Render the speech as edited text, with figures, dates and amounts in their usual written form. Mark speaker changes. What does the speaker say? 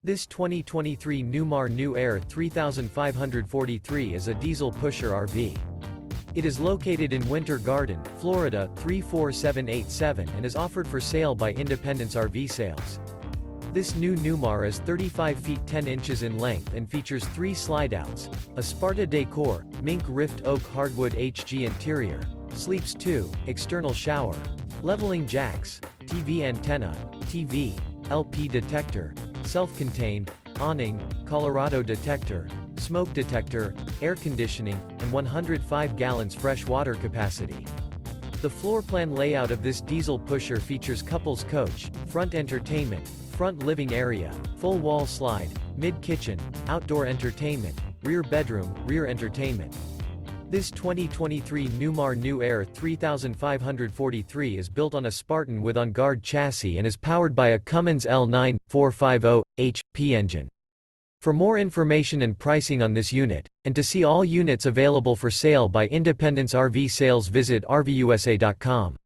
Speaker 1: This 2023 Newmar New Aire 3543 is a diesel pusher RV. It is located in Winter Garden, Florida 34787 and is offered for sale by Independence RV Sales. This new Newmar is 35 feet 10 inches in length and features 3 slideouts, a Sparta Decor, Mink Rift Oak Hardwood-HG interior, sleeps 2, external shower, leveling jacks, TV antenna, TV, LP detector, self-contained, awning, Colorado detector, smoke detector, air conditioning, and 105 gallons fresh water capacity. The floor plan layout of this diesel pusher features couples coach, front entertainment, front living area, full wall slide, mid-kitchen, outdoor entertainment, rear bedroom, rear entertainment. This 2023 Newmar New Aire 3543 is built on a Spartan with OnGuard chassis and is powered by a Cummins L9 450-HP engine. For more information and pricing on this unit, and to see all units available for sale by Independence RV Sales, visit RVUSA.com.